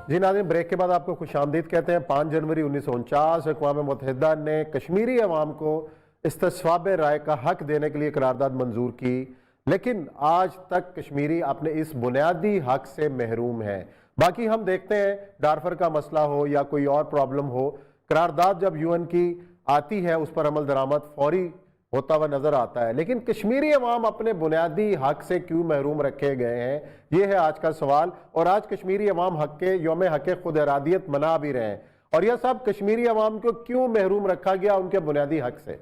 جی ناظرین، بریک کے بعد آپ کو خوش آمدید کہتے ہیں۔ 5 جنوری 1949 اقوام متحدہ نے کشمیری عوام کو استصواب رائے کا حق دینے کے لیے قرارداد منظور کی، لیکن آج تک کشمیری اپنے اس بنیادی حق سے محروم ہیں۔ باقی ہم دیکھتے ہیں ڈارفر کا مسئلہ ہو یا کوئی اور پرابلم ہو، قرارداد جب UN کی آتی ہے اس پر عمل درآمد فوری ہوتا ہوا نظر آتا ہے، لیکن کشمیری عوام اپنے بنیادی حق سے کیوں محروم رکھے گئے ہیں، یہ ہے آج کا سوال۔ اور آج کشمیری عوام یوم حق خود ارادیت منا بھی رہے ہیں، اور یہ سب کشمیری عوام کو کیوں محروم رکھا گیا ان کے بنیادی حق سے؟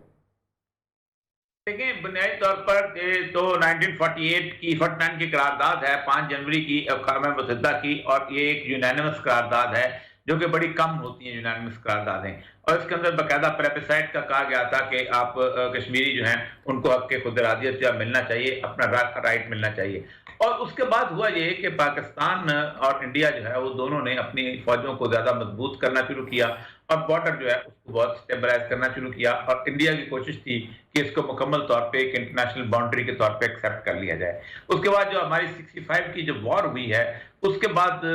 دیکھیں، بنیادی طور پر تو 1948 کی 49 کی قرارداد ہے، 5 جنوری کی اقوام متحدہ کی، اور یہ ایک یونینمس قرارداد ہے جو کہ بڑی کم ہوتی ہیں یونینمس قراردادیں، اور اس کے اندر باقاعدہ پلیبسائٹ کا کہا گیا تھا کہ آپ کشمیری جو ہیں ان کو حق خود ارادیت جو ملنا چاہیے، اپنا رائٹ ملنا چاہیے۔ اور اس کے بعد ہوا یہ کہ پاکستان اور انڈیا جو ہے وہ دونوں نے اپنی فوجوں کو زیادہ مضبوط کرنا شروع کیا، اور بارڈر جو ہے اس کو بہت سٹیبلائز کرنا شروع کیا، اور انڈیا کی کوشش تھی کہ اس کو مکمل طور پہ ایک انٹرنیشنل باؤنڈری کے طور پہ ایکسیپٹ کر لیا جائے۔ اس کے بعد جو ہماری 65 کی جو وار ہوئی ہے، اس کے بعد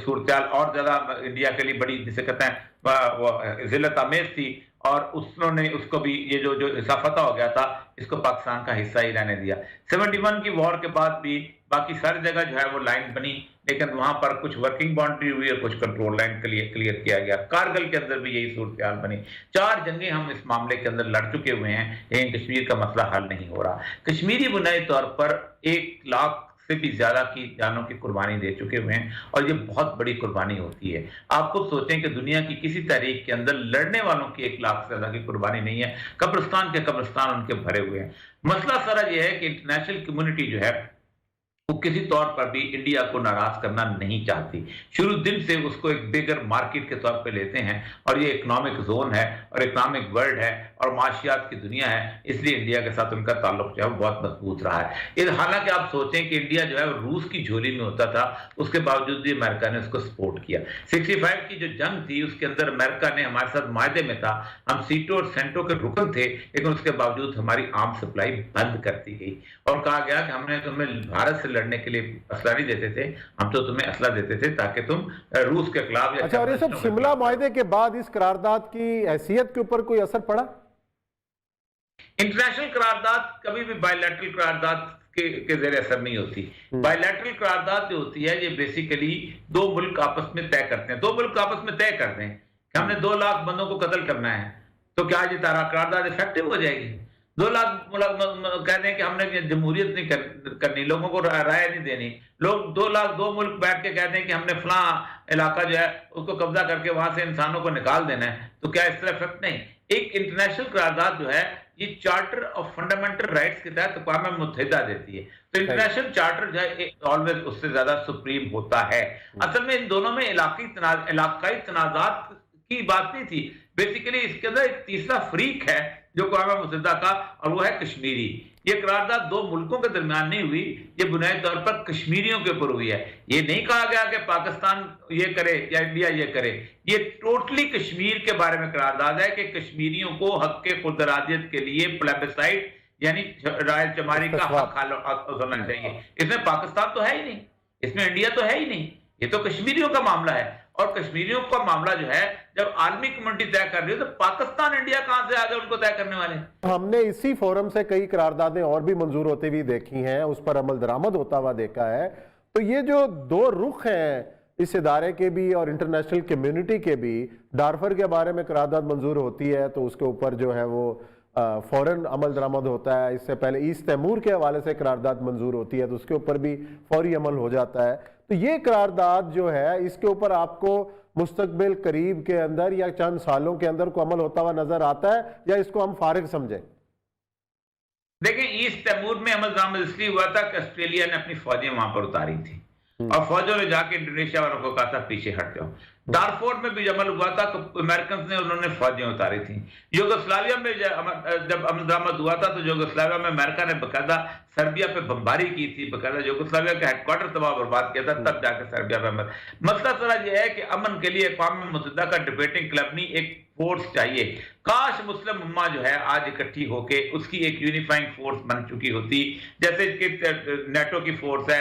صورتحال اور زیادہ انڈیا کے لیے بڑی، جسے کہتے ہیں ذلت آمیز تھی، اور انہوں نے اس کو بھی یہ جو حصہ فتح ہو گیا تھا اس کو پاکستان کا حصہ ہی رہنے دیا۔ 71 کی وار کے بعد بھی باقی ساری جگہ جو ہے وہ لائن بنی، لیکن وہاں پر کچھ ورکنگ باؤنڈری ہوئی اور کچھ کنٹرول لائن کلیئر کیا گیا۔ کارگل کے اندر بھی یہی صورتحال بنی۔ 4 جنگیں ہم اس معاملے کے اندر لڑ چکے ہوئے ہیں، لیکن کشمیر کا مسئلہ حل نہیں ہو رہا۔ کشمیری بنیادی طور پر 1 لاکھ سے بھی زیادہ کی جانوں کی قربانی دے چکے ہوئے ہیں، اور یہ بہت بڑی قربانی ہوتی ہے۔ آپ خود سوچیں کہ دنیا کی کسی تاریخ کے اندر لڑنے والوں کی 1 لاکھ سے زیادہ کی قربانی نہیں ہے، قبرستان کے قبرستان ان کے بھرے ہوئے ہیں۔ مسئلہ سارا یہ ہے کہ انٹرنیشنل کمیونٹی جو ہے وہ کسی طور پر بھی انڈیا کو ناراض کرنا نہیں چاہتی، شروع دن سے اس کو ایک بگر مارکیٹ کے طور پہ لیتے ہیں، اور یہ اکنامک زون ہے اور اکنامک ورلڈ ہے اور معاشیات کی دنیا ہے، اس لیے انڈیا کے ساتھ ان کا تعلق جو ہے وہ بہت مضبوط رہا ہے۔ حالانکہ آپ سوچیں کہ انڈیا جو ہے روس کی جھولی میں ہوتا تھا، اس کے باوجود بھی امریکہ نے اس کو سپورٹ کیا۔ 65 کی جو جنگ تھی اس کے اندر امریکہ نے ہمارے ساتھ معاہدے میں تھا، ہم سیٹو اور سینٹو کے رکن تھے، لیکن اس کے باوجود ہماری آرم سپلائی بند کر دی گئی، اور کہا گیا کہ ہم نے تمہیں بھارت سے لڑنے کے لیے اسلحہ نہیں دیتے تھے، ہم تو تمہیں اسلحہ دیتے تھے تاکہ تم روس کے خلاف۔ اچھا، اور یہ سب شملہ معاہدے کے بعد اس قرارداد کی حیثیت کے اوپر کوئی اثر پڑا؟ انٹرنیشنل قرارداد کبھی بھی بائی لیٹرل قرارداد کے زیر اثر نہیں ہوتی۔ بائی لیٹرل قرارداد جو ہوتی ہے یہ بیسیکلی 2 ملک آپس میں طے کرتے ہیں، 2 ملک آپس میں طے کرتے ہیں کہ ہم نے 2 لاکھ بندوں کو قتل کرنا ہے، تو کیا یہ قرارداد افیکٹو ہو جائے گی؟ 2 لاکھ کہتے ہیں کہ ہم نے جمہوریت نہیں کرنی، لوگوں کو رائے نہیں دینی، لوگ 2 لاکھ 2 ملک بیٹھ کے کہتے ہیں کہ ہم نے فلاں علاقہ جو ہے اس کو قبضہ کر کے وہاں سے انسانوں کو نکال دینا ہے، تو کیا اس طرح افیکٹ نہیں؟ ایک انٹرنیشنل قرارداد جو ہے یہ چارٹر آف فنڈامنٹل رائٹس کے تحت اقوام متحدہ دیتی ہے، تو انٹرنیشنل چارٹر جو ہے آلویز اس سے زیادہ سپریم ہوتا ہے۔ اصل میں ان دونوں میں علاقائی تنازعات کی بات نہیں تھی، بیسیکلی اس کے اندر ایک تیسرا فریق ہے جو اقوام متحدہ کا، اور وہ ہے کشمیری۔ یہ قرارداد 2 ملکوں کے درمیان نہیں ہوئی، یہ بنیادی طور پر کشمیریوں کے اوپر ہوئی ہے۔ یہ نہیں کہا گیا کہ پاکستان یہ کرے یا انڈیا یہ کرے، یہ ٹوٹلی کشمیر کے بارے میں قرارداد ہے کہ کشمیریوں کو حق خود ارادیت کے لیے پلیبسائٹ یعنی رائے شماری کا حق ہونا چاہیے۔ اس میں پاکستان تو ہے ہی نہیں، اس میں انڈیا تو ہے ہی نہیں، یہ تو کشمیریوں کا معاملہ ہے، اور کشمیریوں کا معاملہ جو ہے جب عالمی کمیونٹی طے کر رہی ہے تو پاکستان انڈیا کہاں سے آگے ان کو طے کرنے والے؟ ہم نے اسی فورم سے کئی قراردادیں اور بھی منظور ہوتے ہوئی دیکھی ہیں، اس پر عمل درآمد ہوتا ہوا دیکھا ہے، تو یہ جو 2 رخ ہیں اس ادارے کے بھی اور انٹرنیشنل کمیونٹی کے بھی، ڈارفر کے بارے میں قرارداد منظور ہوتی ہے تو اس کے اوپر جو ہے وہ فوراً عمل درآمد ہوتا ہے، اس سے پہلے ایسٹ تیمور کے حوالے سے قرارداد منظور ہوتی ہے تو اس کے اوپر بھی فوری عمل ہو جاتا ہے۔ تو یہ قرارداد جو ہے اس کے اوپر آپ کو مستقبل قریب کے اندر یا چند سالوں کے اندر کو عمل ہوتا ہوا نظر آتا ہے، یا اس کو ہم فارغ سمجھیں؟ دیکھیں، ایسٹ تیمور میں عمل درآمد اس لیے ہوا تھا کہ آسٹریلیا نے اپنی فوجیں وہاں پر اتاری تھی، اور فوجوں نے جا کے انڈونیشیا والوں کو کہا تھا پیچھے ہٹ جاؤ۔ ڈارفور میں بھی عمل ہوا تھا کہ امریکنز نے انہوں نے فوجیں اتاری تھیں۔ یوگوسلاویا میں جب عمل درآمد ہوا تھا تو یوگوسلاویا میں امریکہ نے باقاعدہ سربیا پہ بمباری کی تھی، باقاعدہ یوگوسلاویا کا ہیڈ کوارٹر تباہ برباد کیا تھا، تب جا کے سربیا پہ مسئلہ سارا یہ ہے کہ امن کے لیے اقوام متحدہ کا ڈبیٹنگ کلب نہیں، ایک فورس چاہیے۔ کاش مسلم امہ جو ہے آج اکٹھی ہو کے اس کی ایک یونیفائنگ فورس بن چکی ہوتی، جیسے کہ نیٹو کی فورس ہے،